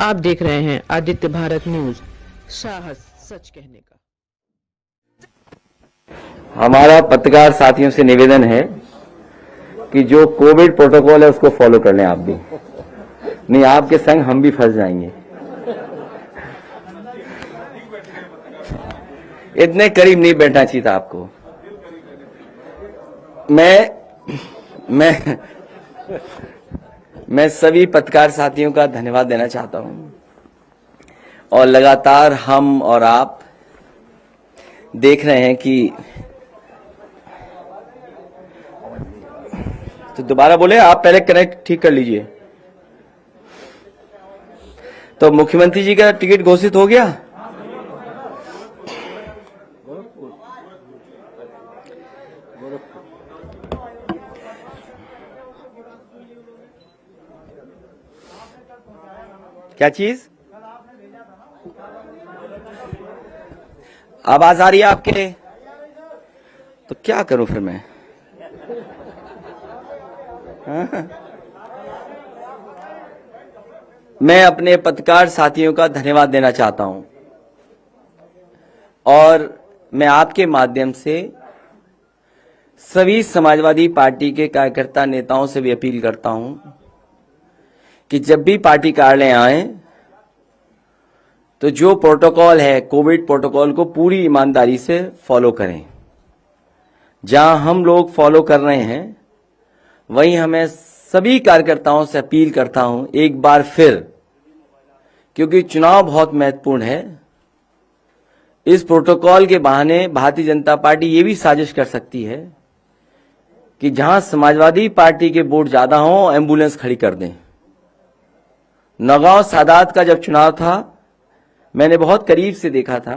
आप देख रहे हैं आदित्य भारत न्यूज, साहस सच कहने का। हमारा पत्रकार साथियों से निवेदन है कि जो कोविड प्रोटोकॉल है उसको फॉलो कर लें आप भी, नहीं आपके संग हम भी फंस जाएंगे। इतने करीब नहीं बैठना चाहिए था आपको। मैं सभी पत्रकार साथियों का धन्यवाद देना चाहता हूं और लगातार हम और आप देख रहे हैं कि तो दोबारा बोले, आप पहले कनेक्ट ठीक कर लीजिए। तो मुख्यमंत्री जी का टिकट घोषित हो गया। क्या चीज? आवाज आ रही है आपके? तो क्या करूं फिर मैं? मैं अपने पत्रकार साथियों का धन्यवाद देना चाहता हूं और मैं आपके माध्यम से सभी समाजवादी पार्टी के कार्यकर्ता नेताओं से भी अपील करता हूं कि जब भी पार्टी कार्यालय आए तो जो प्रोटोकॉल है कोविड प्रोटोकॉल को पूरी ईमानदारी से फॉलो करें। जहां हम लोग फॉलो कर रहे हैं वहीं हमें सभी कार्यकर्ताओं से अपील करता हूं एक बार फिर, क्योंकि चुनाव बहुत महत्वपूर्ण है। इस प्रोटोकॉल के बहाने भारतीय जनता पार्टी ये भी साजिश कर सकती है कि जहां समाजवादी पार्टी के वोट ज्यादा हों एम्बुलेंस खड़ी कर दें। नौगांव सादात का जब चुनाव था मैंने बहुत करीब से देखा था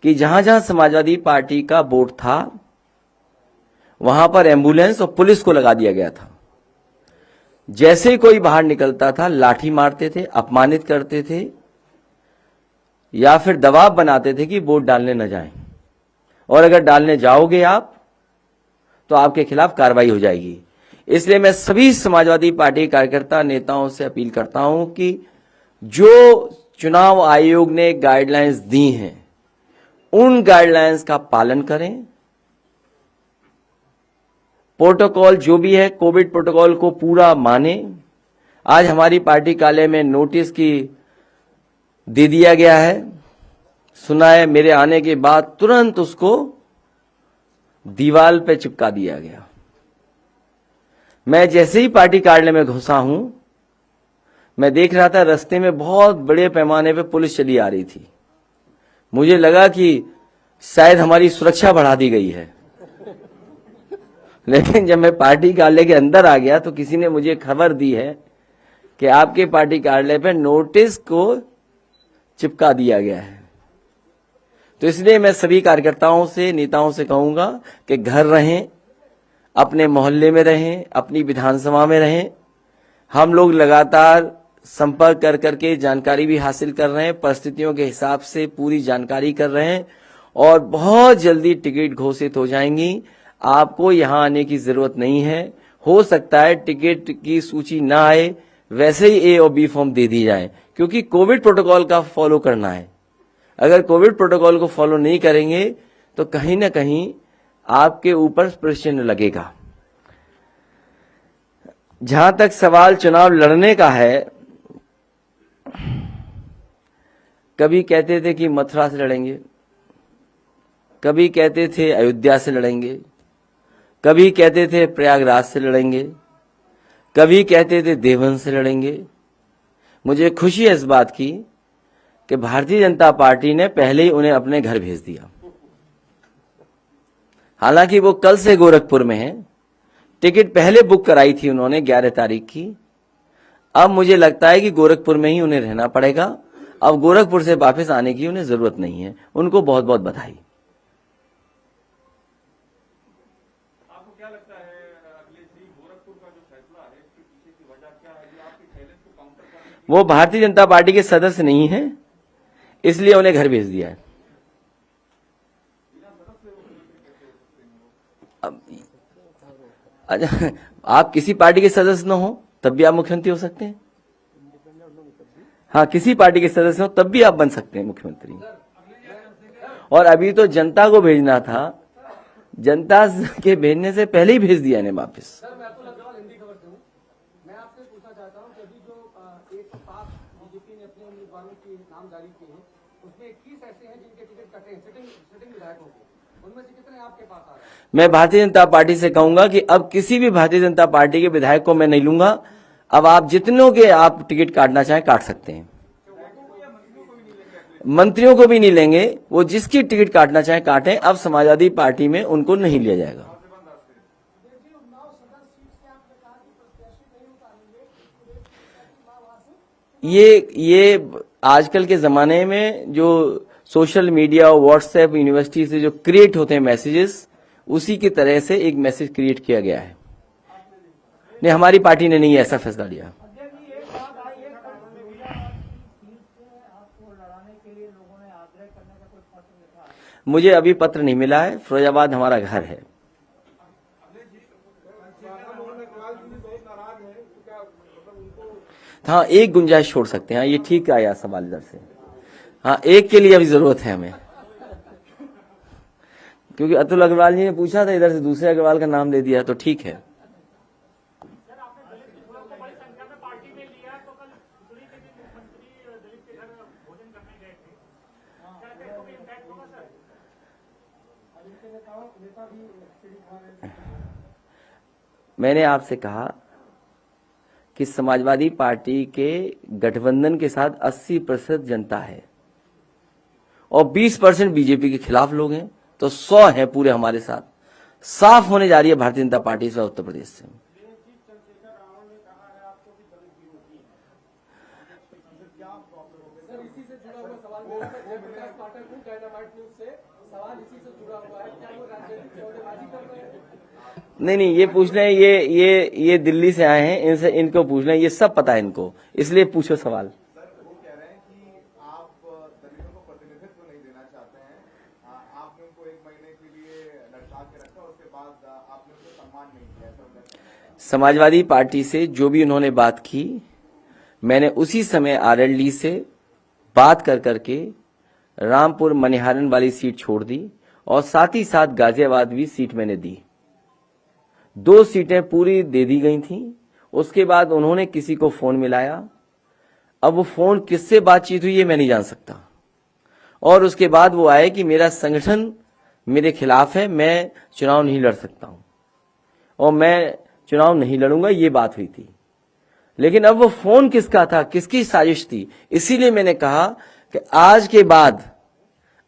कि जहां जहां समाजवादी पार्टी का वोट था वहां पर एम्बुलेंस और पुलिस को लगा दिया गया था। जैसे ही कोई बाहर निकलता था लाठी मारते थे, अपमानित करते थे या फिर दबाव बनाते थे कि वोट डालने न जाएं, और अगर डालने जाओगे आप तो आपके खिलाफ कार्रवाई हो जाएगी। इसलिए मैं सभी समाजवादी पार्टी कार्यकर्ता नेताओं से अपील करता हूं कि जो चुनाव आयोग ने गाइडलाइंस दी हैं उन गाइडलाइंस का पालन करें। प्रोटोकॉल जो भी है कोविड प्रोटोकॉल को पूरा माने। आज हमारी पार्टी कार्यालय में नोटिस की दे दिया गया है, सुना है मेरे आने के बाद तुरंत उसको दीवार पे चिपका दिया गया। मैं जैसे ही पार्टी कार्यालय में घुसा हूं मैं देख रहा था रास्ते में बहुत बड़े पैमाने पे पुलिस चली आ रही थी। मुझे लगा कि शायद हमारी सुरक्षा बढ़ा दी गई है, लेकिन जब मैं पार्टी कार्यालय के अंदर आ गया तो किसी ने मुझे खबर दी है कि आपके पार्टी कार्यालय पे नोटिस को चिपका दिया गया है। तो इसलिए मैं सभी कार्यकर्ताओं से नेताओं से कहूंगा कि घर रहें, अपने मोहल्ले में रहें, अपनी विधानसभा में रहें। हम लोग लगातार संपर्क कर करके जानकारी भी हासिल कर रहे हैं, परिस्थितियों के हिसाब से पूरी जानकारी कर रहे हैं और बहुत जल्दी टिकट घोषित हो जाएंगी। आपको यहां आने की जरूरत नहीं है। हो सकता है टिकट की सूची ना आए, वैसे ही ए और बी फॉर्म दे दी जाए, क्योंकि कोविड प्रोटोकॉल का फॉलो करना है। अगर कोविड प्रोटोकॉल को फॉलो नहीं करेंगे तो कहीं ना कहीं आपके ऊपर प्रश्न लगेगा। जहां तक सवाल चुनाव लड़ने का है, कभी कहते थे कि मथुरा से लड़ेंगे, कभी कहते थे अयोध्या से लड़ेंगे, कभी कहते थे प्रयागराज से लड़ेंगे, कभी कहते थे देवबंद से लड़ेंगे। मुझे खुशी है इस बात की कि भारतीय जनता पार्टी ने पहले ही उन्हें अपने घर भेज दिया। हालांकि वो कल से गोरखपुर में है, टिकट पहले बुक कराई थी उन्होंने 11 तारीख की। अब मुझे लगता है कि गोरखपुर में ही उन्हें रहना पड़ेगा। अब गोरखपुर से वापस आने की उन्हें जरूरत नहीं है। उनको बहुत बहुत बधाई। आपको क्या लगता है अखिलेश जी, गोरखपुर का जो फैसला है इसके पीछे की वजह क्या है? आपके चैलेंज को काउंटर करने वो भारतीय जनता पार्टी के सदस्य नहीं है, इसलिए उन्हें घर भेज दिया है। आप किसी पार्टी के सदस्य न हो तब भी आप मुख्यमंत्री हो सकते हैं। हाँ, किसी पार्टी के सदस्य हो तब भी आप बन सकते हैं मुख्यमंत्री। और अभी तो जनता को भेजना था, जनता के भेजने से पहले ही भेज दिया इन्हें वापस। सर, मैं अतुल अग्रवाल हिंदी खबर से हूँ। मैं आपसे पूछना चाहता हूँ कि अभी जो 107 बीजेपी ने अपने उम्मीदवारों के नाम जारी किए हैं, उसमें 21 ऐसे हैं जिनके टिकट कटे हैं सिटिंग विधायकों के, उनमें से कितने आपके पास आ रहे हैं? मैं भारतीय जनता पार्टी से कहूंगा कि अब किसी भी भारतीय जनता पार्टी के विधायक को मैं नहीं लूंगा। अब आप जितनों के आप टिकट काटना चाहें काट सकते हैं। मंत्रियों को भी नहीं लेंगे, वो जिसकी टिकट काटना चाहे काटें। अब समाजवादी पार्टी में उनको नहीं लिया जाएगा। ये आजकल के जमाने में जो सोशल मीडिया और व्हाट्सएप यूनिवर्सिटी से जो क्रिएट होते हैं मैसेजेस, उसी की तरह से एक मैसेज क्रिएट किया गया है। नहीं, हमारी पार्टी ने नहीं ऐसा फैसला लिया। मुझे अभी पत्र नहीं मिला है। फिरोजाबाद हमारा घर है। हाँ, एक गुंजाइश छोड़ सकते हैं। हाँ, ये ठीक आया सवाल इधर से। हाँ, एक के लिए अभी जरूरत है हमें, क्योंकि अतुल अग्रवाल जी ने पूछा था, इधर से दूसरे अग्रवाल का नाम दे दिया, तो ठीक है। मैंने आपसे कहा कि समाजवादी पार्टी के गठबंधन के साथ 80% जनता है और 20% बीजेपी के खिलाफ लोग हैं, तो 100 हैं पूरे हमारे साथ। साफ होने जा रही है भारतीय जनता पार्टी से, उत्तर प्रदेश से। सर, इसी से जुड़ा हुआ सवाल मेरा था, जयप्रकाश पाठक हूँ, डायनामाइट न्यूज से। सवाल इसी से जुड़ा हुआ है, क्या वो राजनीतिक सौदेबाजी कर रहे हैं? नहीं, ये पूछ लें, ये दिल्ली से आए हैं, इनसे इनको पूछ लें, ये सब पता है इनको, इसलिए पूछो सवाल। सर, वो कह रहे हैं कि आप दलितों को प्रतिनिधित्व नहीं देना चाहते हैं। आपने उनको 1 महीने के लिए लटका के रखा, उसके बाद आपने उनको सम्मान नहीं किया। समाजवादी पार्टी से जो भी उन्होंने बात की, मैंने उसी समय आरएलडी से बात कर करके रामपुर मनिहारन वाली सीट छोड़ दी और साथ ही साथ गाजियाबाद भी सीट मैंने दी। 2 सीटें पूरी दे दी गई थी। उसके बाद उन्होंने किसी को फोन मिलाया। अब वो फोन किससे बातचीत हुई ये मैं नहीं जान सकता। और उसके बाद वो आए कि मेरा संगठन मेरे खिलाफ है, मैं चुनाव नहीं लड़ सकता हूं और मैं चुनाव नहीं लड़ूंगा, ये बात हुई थी। लेकिन अब वो फोन किसका था, किसकी साजिश थी, इसीलिए मैंने कहा कि आज के बाद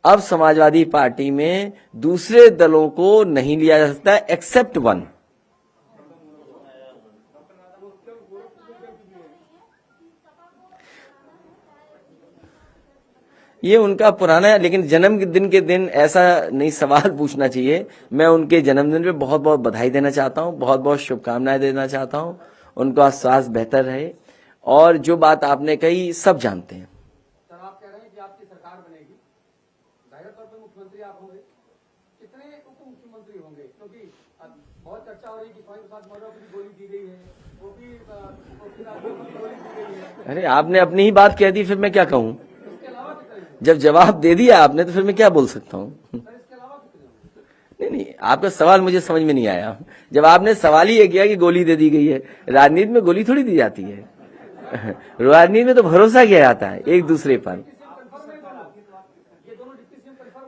अब समाजवादी पार्टी में दूसरे दलों को नहीं लिया जा सकता एक्सेप्ट वन। ये उनका पुराना है, लेकिन जन्मदिन के दिन ऐसा नहीं सवाल पूछना चाहिए। मैं उनके जन्मदिन पे बहुत बहुत बधाई देना चाहता हूं, बहुत बहुत शुभकामनाएं देना चाहता हूं। उनका स्वास्थ्य बेहतर रहे। और जो बात आपने कही सब जानते हैं। सर, आप कह रहे हैं कि आपकी सरकार बनेगी, जाहिर तौर पर मुख्यमंत्री आप होंगे, कितने उप मुख्यमंत्री होंगे? क्योंकि बहुत चर्चा हो रही है कि स्वामी प्रसाद मौर्य को भी गोली दी गई है, वो भी गोली दी गई है। अरे, आपने अपनी ही बात कह दी, फिर मैं क्या कहूं? इसके अलावा कितने? जब जवाब दे दिया आपने तो फिर मैं क्या बोल सकता हूं? सर, इसके अलावा कितने? नहीं, आपका सवाल मुझे समझ में नहीं आया। जब आपने सवाल ही ये किया कि गोली दे दी गई है, राजनीति में गोली थोड़ी दी जाती है। राजनीति में तो भरोसा किया जाता है एक दूसरे पर।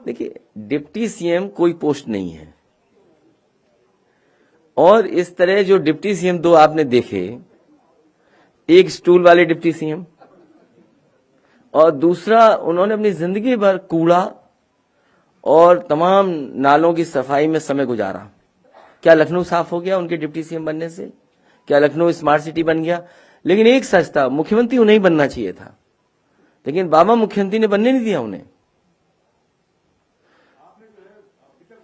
देखिए, डिप्टी सीएम कोई पोस्ट नहीं है। और इस तरह जो डिप्टी सीएम 2 आपने देखे, एक स्टूल वाले डिप्टी सीएम और दूसरा उन्होंने अपनी जिंदगी भर कूड़ा और तमाम नालों की सफाई में समय गुजारा। क्या लखनऊ साफ हो गया उनके डिप्टी सीएम बनने से? क्या लखनऊ स्मार्ट सिटी बन गया? लेकिन एक सच था, मुख्यमंत्री उन्हें बनना चाहिए था, लेकिन बाबा मुख्यमंत्री ने बनने नहीं दिया उन्हें।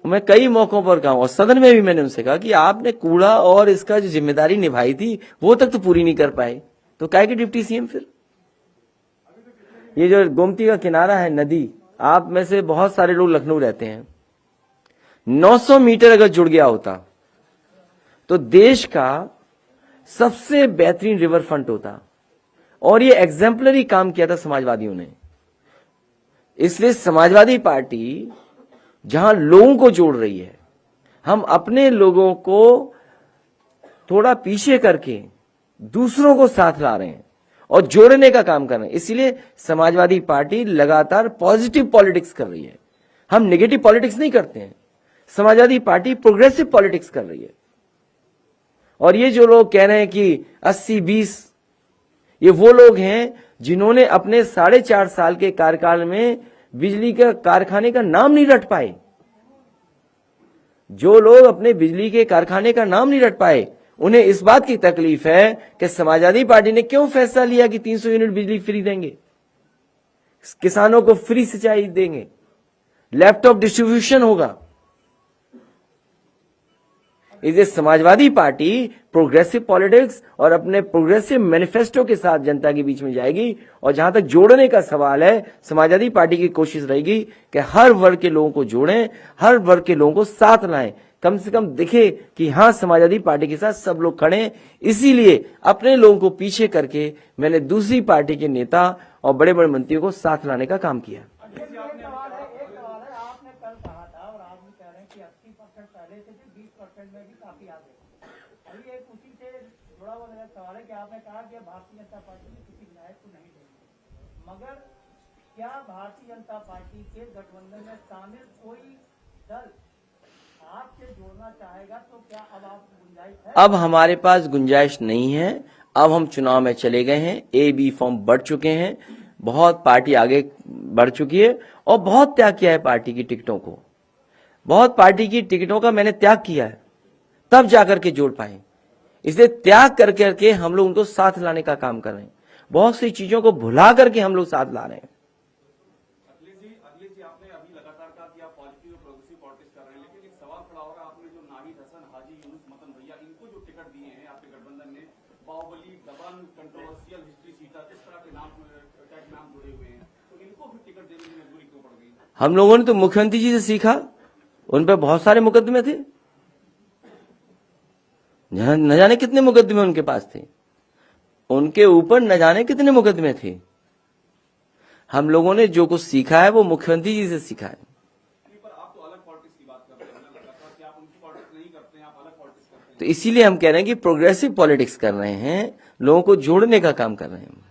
मैं कई मौकों पर कहा और सदन में भी मैंने उनसे कहा कि आपने कूड़ा और इसका जो जिम्मेदारी निभाई थी वो तक तो पूरी नहीं कर पाए, तो काहे के डिप्टी सीएम फिर? ये जो गोमती का किनारा है, नदी, आप में से बहुत सारे लोग लखनऊ रहते हैं, 900 मीटर अगर जुड़ गया होता तो देश का सबसे बेहतरीन रिवर फ्रंट होता और ये एग्जाम्पलरी काम किया था समाजवादियों ने। इसलिए समाजवादी पार्टी जहां लोगों को जोड़ रही है, हम अपने लोगों को थोड़ा पीछे करके दूसरों को साथ ला रहे हैं और जोड़ने का काम कर रहे हैं। इसलिए समाजवादी पार्टी लगातार पॉजिटिव पॉलिटिक्स कर रही है। हम नेगेटिव पॉलिटिक्स नहीं करते हैं। समाजवादी पार्टी प्रोग्रेसिव पॉलिटिक्स कर रही है। और ये जो लोग कह रहे हैं कि 80-20, ये वो लोग हैं जिन्होंने अपने 4.5 साल के कार्यकाल में बिजली का कारखाने का नाम नहीं रट पाए। जो लोग अपने बिजली के कारखाने का नाम नहीं रट पाए, उन्हें इस बात की तकलीफ है कि समाजवादी पार्टी ने क्यों फैसला लिया कि 300 यूनिट बिजली फ्री देंगे, किसानों को फ्री सिंचाई देंगे, लैपटॉप डिस्ट्रीब्यूशन होगा। इसलिए समाजवादी पार्टी प्रोग्रेसिव पॉलिटिक्स और अपने प्रोग्रेसिव मैनिफेस्टो के साथ जनता के बीच में जाएगी। और जहां तक जोड़ने का सवाल है, समाजवादी पार्टी की कोशिश रहेगी कि हर वर्ग के लोगों को जोड़ें, हर वर्ग के लोगों को साथ लाएं, कम से कम दिखे कि हां समाजवादी पार्टी के साथ सब लोग खड़े हैं। इसीलिए अपने लोगों को पीछे करके मैंने दूसरी पार्टी के नेता और बड़े बड़े मंत्रियों को साथ लाने का काम किया। एक सवाल है, आपने कल कहा था और आप भी कह रहे हैं कि 80% पहले से भी 20% में भी काफी आगे। अभी एक उसी से जुड़ा हुआ मेरा सवाल है कि आपने कहा कि भारतीय जनता पार्टी में किसी विधायक को नहीं देंगे, मगर क्या भारतीय जनता पार्टी के गठबंधन में शामिल कोई दल आपसे जोड़ना चाहेगा? तो क्या अब आप गुंजाइश है? अब हमारे पास गुंजाइश नहीं है। अब हम चुनाव में चले गए हैं, A-B फॉर्म बढ़ चुके हैं, बहुत पार्टी आगे बढ़ चुकी है और बहुत त्याग किया है पार्टी की टिकटों को। बहुत पार्टी की टिकटों का मैंने त्याग किया है, तब जाकर के जोड़ पाए। इसलिए त्याग कर करके हम लोग उनको साथ लाने का काम कर रहे हैं। बहुत सी चीजों को भुला करके हम लोग साथ ला रहे हैं। अखिलेश जी, आपने अभी लगातार कहा कि आप पॉजिटिव और प्रोग्रेसिव पॉलिटिक्स कर रहे हैं, लेकिन एक सवाल खड़ा होगा, आपने जो नाहिद हसन, हाजी यूनुस मतन भैया, इनको जो टिकट दिए हैं आपके गठबंधन ने, बाहुबली, दबंग, कंट्रोवर्शियल हिस्ट्री सीटा, इस तरह के नाम जुड़े हुए हैं, तो इनको भी टिकट देने की मजबूरी क्यों पड़ गई? हम लोगों ने तो मुख्यमंत्री जी से सीखा, उन पर बहुत सारे मुकदमे थे, न जाने कितने मुकदमे उनके पास थे, उनके ऊपर न जाने कितने मुकदमे थे। हम लोगों ने जो कुछ सीखा है वो मुख्यमंत्री जी से सीखा है। पर आप तो अलग पॉलिटिक्स की बात कर रहे हैं, लगातार कि आप उनकी पॉलिटिक्स नहीं करते हैं, आप अलग पॉलिटिक्स करते हैं। तो इसीलिए हम कह रहे हैं कि प्रोग्रेसिव पॉलिटिक्स कर रहे हैं, लोगों को जोड़ने का काम कर रहे हैं।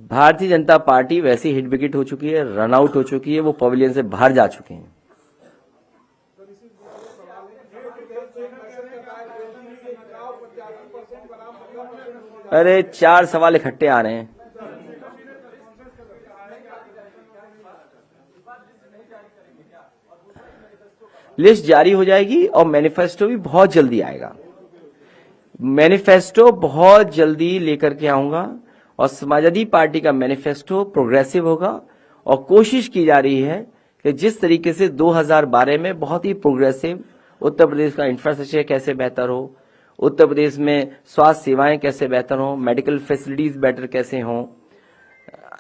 भारतीय जनता पार्टी वैसी हिट विकेट हो चुकी है, रन आउट हो चुकी है, वो पवेलियन से बाहर जा चुके हैं। अरे 4 सवाल इकट्ठे आ रहे हैं। लिस्ट जारी हो जाएगी और मैनिफेस्टो भी बहुत जल्दी आएगा। मैनिफेस्टो बहुत जल्दी लेकर के आऊंगा और समाजवादी पार्टी का मैनिफेस्टो प्रोग्रेसिव होगा और कोशिश की जा रही है कि जिस तरीके से 2012 में बहुत ही प्रोग्रेसिव उत्तर प्रदेश का इंफ्रास्ट्रक्चर कैसे बेहतर हो, उत्तर प्रदेश में स्वास्थ्य सेवाएं कैसे बेहतर हो, मेडिकल फैसिलिटीज बेटर कैसे हों,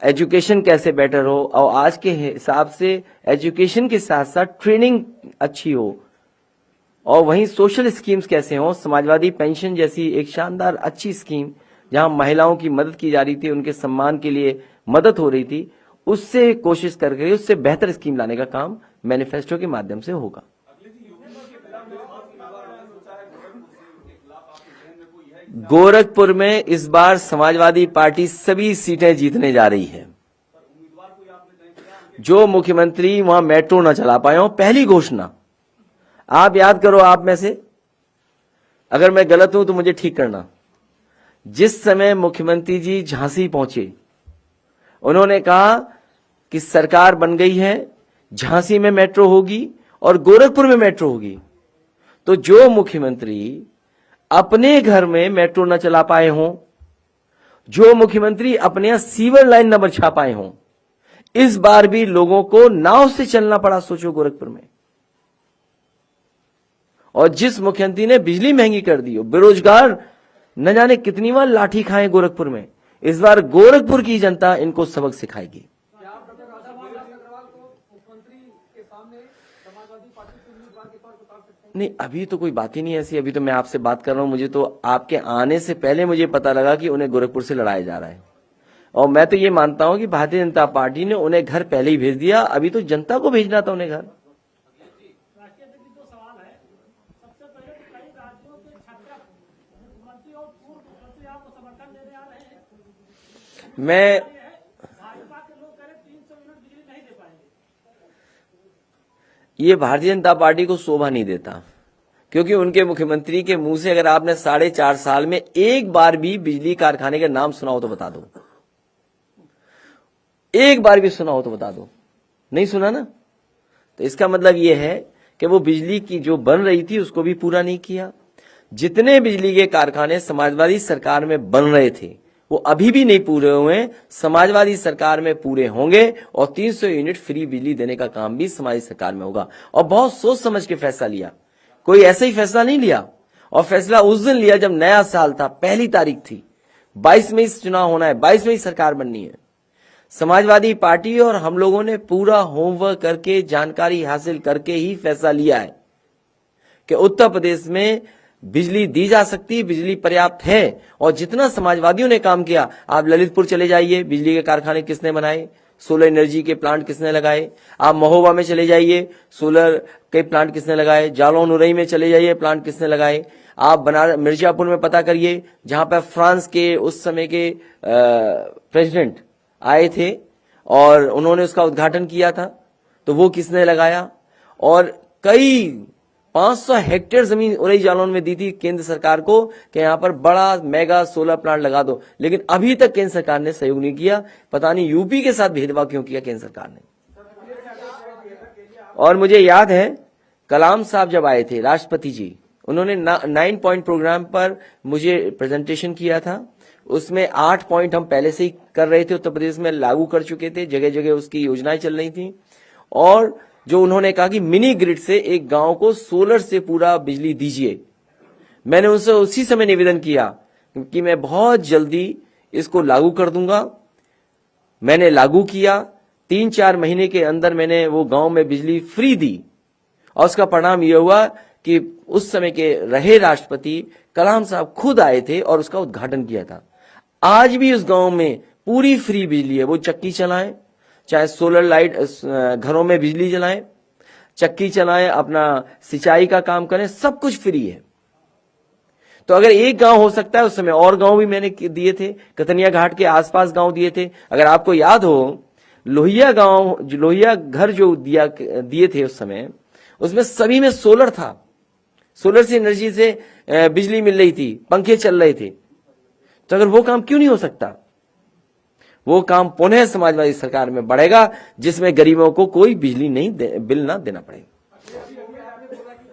एजुकेशन कैसे बेटर हो, और आज के हिसाब से एजुकेशन के साथ साथ ट्रेनिंग अच्छी हो, और वहीं सोशल स्कीम्स कैसे हो, समाजवादी पेंशन जैसी एक शानदार अच्छी स्कीम जहां महिलाओं की मदद की जा रही थी, उनके सम्मान के लिए मदद हो रही थी, उससे कोशिश करके उससे बेहतर स्कीम लाने का काम मैनिफेस्टो के माध्यम से होगा। गोरखपुर में इस बार समाजवादी पार्टी सभी सीटें जीतने जा रही है। जो मुख्यमंत्री वहां मेट्रो न चला पाए हो, पहली घोषणा आप याद करो, आप में से अगर मैं गलत हूं तो मुझे ठीक करना। जिस समय मुख्यमंत्री जी झांसी पहुंचे, उन्होंने कहा कि सरकार बन गई है, झांसी में मेट्रो होगी और गोरखपुर में मेट्रो होगी। तो जो मुख्यमंत्री अपने घर में मेट्रो न चला पाए हों, जो मुख्यमंत्री अपने यहां सीवर लाइन न बिछा पाए हों, इस बार भी लोगों को नाव से चलना पड़ा, सोचो गोरखपुर में। और जिस मुख्यमंत्री ने बिजली महंगी कर दी हो, बेरोजगार न जाने कितनी बार लाठी खाए गोरखपुर में, इस बार गोरखपुर की जनता इनको सबक सिखाएगी। क्या आप डॉक्टर राधामोहन अग्रवाल को मुख्यमंत्री के सामने समाजवादी पार्टी के उम्मीदवार के तौर पर उतार सकते हैं? नहीं, अभी तो कोई बात ही नहीं ऐसी। अभी तो मैं आपसे बात कर रहा हूं, मुझे तो आपके आने से पहले मुझे पता लगा कि उन्हें गोरखपुर से लड़ाया जा रहा है। और मैं तो ये मानता हूं कि भारतीय जनता पार्टी ने उन्हें घर पहले ही भेज दिया, अभी तो जनता को भेजना था उन्हें घर। राष्ट्रीय अध्यक्ष जी, 2 सवाल है। सबसे पहले तो कई राज्यों के 56 मुख्यमंत्री और पूर्व मुख्यमंत्री आपको समर्थन देने आ रहे हैं। मैं भाजपा के लोग कह रहे 300 यूनिट बिजली नहीं दे पाएंगे। ये भारतीय जनता पार्टी को शोभा नहीं देता, क्योंकि उनके मुख्यमंत्री के मुंह से अगर आपने 4.5 साल में एक बार भी बिजली कारखाने का नाम सुना हो तो बता दो। एक बार भी सुना हो तो बता दो। नहीं सुना ना, तो इसका मतलब यह है कि वो बिजली की जो बन रही थी उसको भी पूरा नहीं किया। जितने बिजली के कारखाने समाजवादी सरकार में बन रहे थे वो अभी भी नहीं पूरे हुए, समाजवादी सरकार में पूरे होंगे और 300 यूनिट फ्री बिजली देने का काम भी समाजवादी सरकार में होगा। और बहुत सोच समझ के फैसला लिया, कोई ऐसा ही फैसला नहीं लिया। और फैसला उस दिन लिया जब नया साल था, पहली तारीख थी, 22 में चुनाव होना है, 22 में ही सरकार बननी है। समाजवादी पार्टी और हम लोगों ने पूरा होमवर्क करके, जानकारी हासिल करके ही फैसला लिया है कि उत्तर प्रदेश में बिजली दी जा सकती है, बिजली पर्याप्त है। और जितना समाजवादियों ने काम किया, आप ललितपुर चले जाइए, बिजली के कारखाने किसने बनाए, सोलर एनर्जी के प्लांट किसने लगाए। आप महोबा में चले जाइए, सोलर के प्लांट किसने लगाए। जालौन उरई में चले जाइए, प्लांट किसने लगाए। आप बनारस मिर्जापुर में पता करिए, जहां पर फ्रांस के उस समय के प्रेसिडेंट आए थे और उन्होंने उसका उद्घाटन किया था, तो वो किसने लगाया। और कई 500 हेक्टेयर जमीन उरई जालौन में दी थी केंद्र सरकार को कि यहां पर बड़ा मेगा सोलर प्लांट लगा दो, लेकिन अभी तक केंद्र सरकार ने सहयोग नहीं किया। पता नहीं यूपी के साथ भेदभाव क्यों किया केंद्र सरकार ने। और मुझे याद है कलाम साहब जब आए थे, राष्ट्रपति जी, उन्होंने 9 पॉइंट प्रोग्राम पर मुझे प्रेजेंटेशन किया था। उसमें 8 पॉइंट हम पहले से ही कर रहे थे, उत्तर प्रदेश में लागू कर चुके थे, जगह जगह उसकी योजनाएं चल रही थी। और जो उन्होंने कहा कि मिनी ग्रिड से एक गांव को सोलर से पूरा बिजली दीजिए, मैंने उनसे उसी समय निवेदन किया कि मैं बहुत जल्दी इसको लागू कर दूंगा। मैंने लागू किया, 3-4 महीने के अंदर मैंने वो गांव में बिजली फ्री दी। और उसका परिणाम यह हुआ कि उस समय के रहे राष्ट्रपति कलाम साहब खुद आए थे और उसका उद्घाटन किया था। आज भी उस गांव में पूरी फ्री बिजली है। वो चक्की चलाएं, चाहे सोलर लाइट घरों में बिजली जलाएं, चक्की चलाएं, अपना सिंचाई का काम करें, सब कुछ फ्री है। तो अगर एक गांव हो सकता है, उस समय और गांव भी मैंने दिए थे, कतनिया घाट के आसपास गांव दिए थे। अगर आपको याद हो, लोहिया गांव, लोहिया घर जो दिए थे उस समय, उसमें सभी में सोलर था। सोलर से एनर्जी से बिजली मिल रही थी, पंखे चल रहे थे। तो अगर वो काम क्यों नहीं हो सकता। वो काम पुनः समाजवादी सरकार में बढ़ेगा, जिसमें गरीबों को कोई बिजली नहीं बिल ना देना पड़ेगा।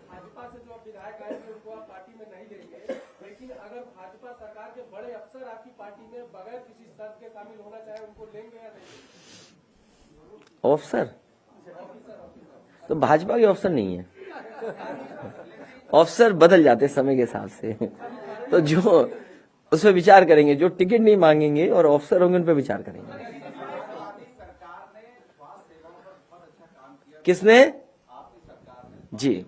भाजपा से जो विधायक आए थे उनको आप पार्टी में नहीं लेंगे, लेकिन अगर भाजपा सरकार के बड़े अफसर आपकी पार्टी में बगैर किसी शर्त के शामिल होना चाहे, उनको लेंगे या नहीं? अफसर तो भाजपा के अफसर नहीं है। अफसर बदल जाते समय के हिसाब से। तो जो उस पर विचार करेंगे, जो टिकट नहीं मांगेंगे और अफसर होंगे उन पर विचार करेंगे। किसने? जी,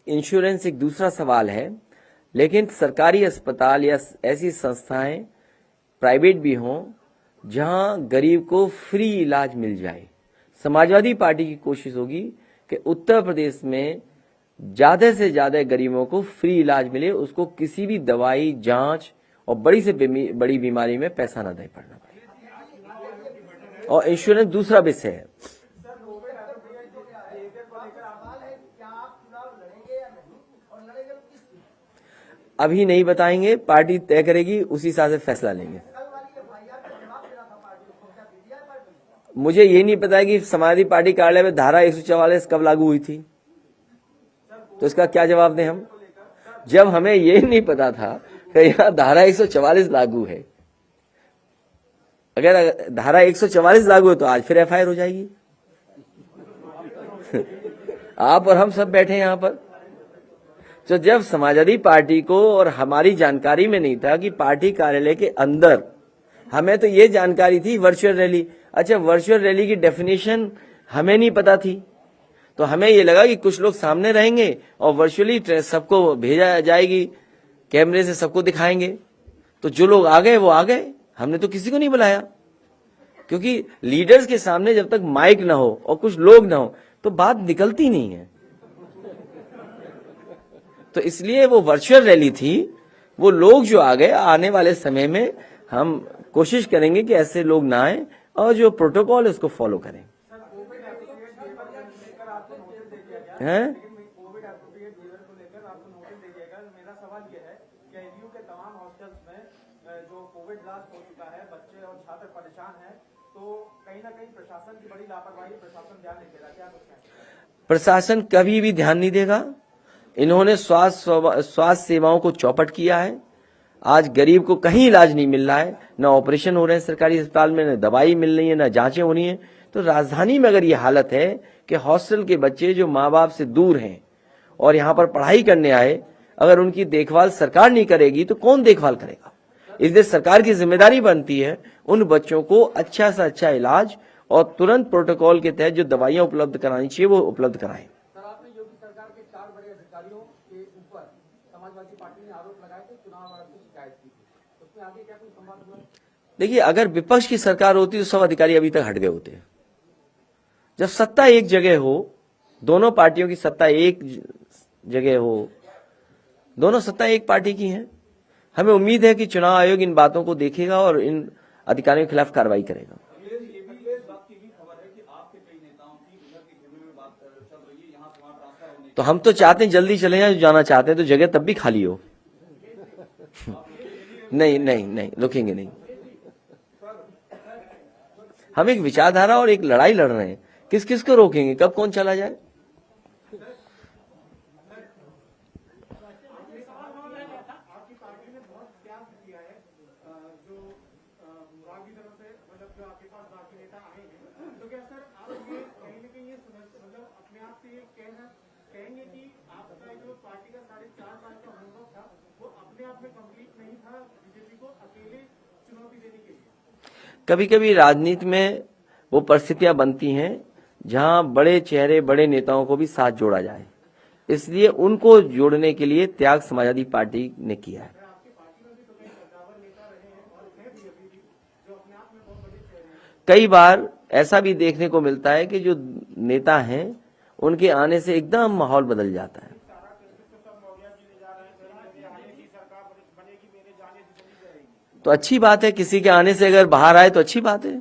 इंश्योरेंस एक दूसरा सवाल है, लेकिन सरकारी अस्पताल या ऐसी संस्थाएं प्राइवेट भी हों जहां गरीब को फ्री इलाज मिल जाए। समाजवादी पार्टी की कोशिश होगी कि उत्तर प्रदेश में ज्यादा से ज्यादा गरीबों को फ्री इलाज मिले, उसको किसी भी दवाई, जांच और बड़ी से बड़ी बीमारी में पैसा न देना पड़ना पड़े। और इंश्योरेंस दूसरा विषय है। अभी नहीं बताएंगे, पार्टी तय करेगी, उसी हिसाब से फैसला लेंगे। मुझे ये नहीं पता है कि समाजवादी पार्टी कार्यालय में धारा 144 कब लागू हुई थी, तो इसका क्या जवाब दें हम, जब हमें ये नहीं पता था कि यहाँ धारा 144 लागू है। अगर धारा 144 लागू है तो आज फिर एफआईआर हो जाएगी। आप और हम सब बैठे हैं यहाँ पर। तो जब समाजवादी पार्टी को और हमारी जानकारी में नहीं था कि पार्टी कार्यालय के अंदर, हमें तो ये जानकारी थी वर्चुअल रैली। अच्छा, वर्चुअल रैली की डेफिनेशन हमें नहीं पता थी, तो हमें ये लगा कि कुछ लोग सामने रहेंगे और वर्चुअली सबको भेजा जाएगी, कैमरे से सबको दिखाएंगे। तो जो लोग आ गए वो आ गए, हमने तो किसी को नहीं बुलाया, क्योंकि लीडर्स के सामने जब तक माइक ना हो और कुछ लोग ना हो तो बात निकलती नहीं है। तो इसलिए वो वर्चुअल रैली थी। वो लोग जो आ गए, आने वाले समय में हम कोशिश करेंगे कि ऐसे लोग ना आए और जो प्रोटोकॉल है उसको फॉलो करें। हैं? कोविड एप्रोप्रिएट बिहेवियर को लेकर आपको नोटिस दे दिया गया। मेरा सवाल ये है कि एलयू के तमाम हॉस्टल्स में जो कोविड ब्लास्ट हो चुका है, बच्चे और छात्र परेशान हैं, तो कहीं ना कहीं प्रशासन की बड़ी लापरवाही, प्रशासन ध्यान नहीं दे रहा, क्या कुछ है? प्रशासन कभी भी ध्यान नहीं देगा। इन्होंने स्वास्थ्य सेवाओं को चौपट किया है। आज गरीब को कहीं इलाज नहीं मिल रहा है, न ऑपरेशन हो रहे हैं सरकारी अस्पताल में, न दवाई मिल रही है, न जांचें हो रही हैं। तो राजधानी में अगर ये हालत है कि हॉस्टल के बच्चे जो माँ बाप से दूर हैं और यहाँ पर पढ़ाई करने आए, अगर उनकी देखभाल सरकार नहीं करेगी तो कौन देखभाल करेगा? इसलिए सरकार की जिम्मेदारी बनती है उन बच्चों को अच्छा से अच्छा इलाज और तुरंत प्रोटोकॉल के तहत जो दवाइयां उपलब्ध करानी चाहिए वो उपलब्ध कराएं। सर, आपने योगी सरकार के 4 बड़े अधिकारियों के ऊपर समाजवादी पार्टी ने आरोप लगाए थे, चुनाव आयोग से शिकायत की थी, उसमें आगे क्या कोई संवाद हुआ? देखिए, अगर विपक्ष की सरकार होती तो सब अधिकारी अभी तक हट गए होते। जब सत्ता एक जगह हो, दोनों पार्टियों की सत्ता एक जगह हो, दोनों सत्ता एक पार्टी की है, हमें उम्मीद है कि चुनाव आयोग इन बातों को देखेगा और इन अधिकारियों के खिलाफ कार्रवाई करेगा। तो हम तो चाहते हैं जल्दी चले जाएं, जाना चाहते हैं तो जगह तब भी खाली हो। नहीं नहीं नहीं, रुकेंगे नहीं। हम एक विचारधारा और एक लड़ाई लड़ रहे हैं, किस किस को रोकेंगे, कब कौन चला जाए? कभी कभी राजनीति में वो परिस्थितियां बनती हैं जहां बड़े चेहरे, बड़े नेताओं को भी साथ जोड़ा जाए, इसलिए उनको जोड़ने के लिए त्याग समाजवादी पार्टी ने किया है। कई बार ऐसा भी देखने को मिलता है कि जो नेता हैं उनके आने से एकदम माहौल बदल जाता है। तो अच्छी बात है, किसी के आने से अगर बाहर आए तो अच्छी बात है।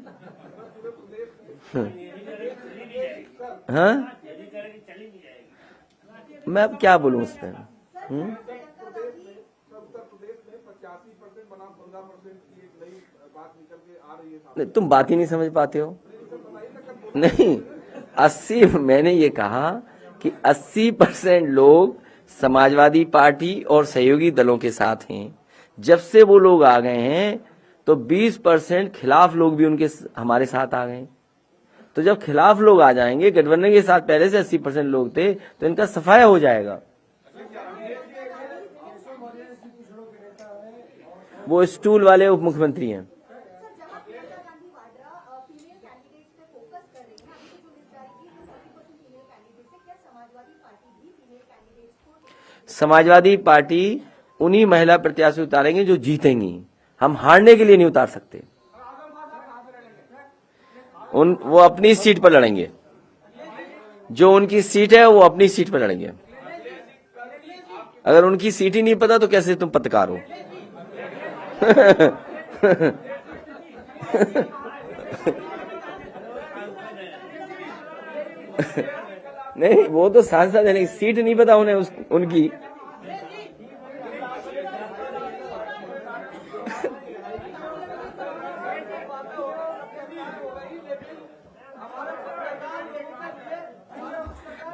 हाँ, मैं अब क्या बोलूं उस पर? तुम बात ही नहीं समझ पाते हो। नहीं, 80, मैंने ये कहा कि 80% लोग समाजवादी पार्टी और सहयोगी दलों के साथ हैं। जब से वो लोग आ गए हैं तो 20% खिलाफ लोग भी उनके हमारे साथ आ गए। तो जब खिलाफ लोग आ जाएंगे, गठबंधन के साथ पहले से 80% लोग थे, तो इनका सफाया हो जाएगा। वो स्टूल वाले उप मुख्यमंत्री हैं। समाजवादी पार्टी उन्हीं महिला प्रत्याशी उतारेंगे जो जीतेंगी, हम हारने के लिए नहीं उतार सकते। वो अपनी सीट पर लड़ेंगे, जो उनकी सीट है वो अपनी सीट पर लड़ेंगे। अगर उनकी सीट ही नहीं पता तो कैसे तुम पत्रकार हो? नहीं, वो तो सांसद है, सीट नहीं पता उन्हें उनकी।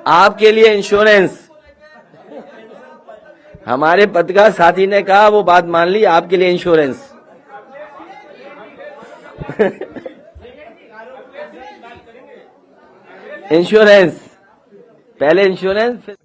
आपके लिए इंश्योरेंस, हमारे पत्रकार साथी ने कहा, वो बात मान ली, आपके लिए इंश्योरेंस। इंश्योरेंस, पहले इंश्योरेंस फिर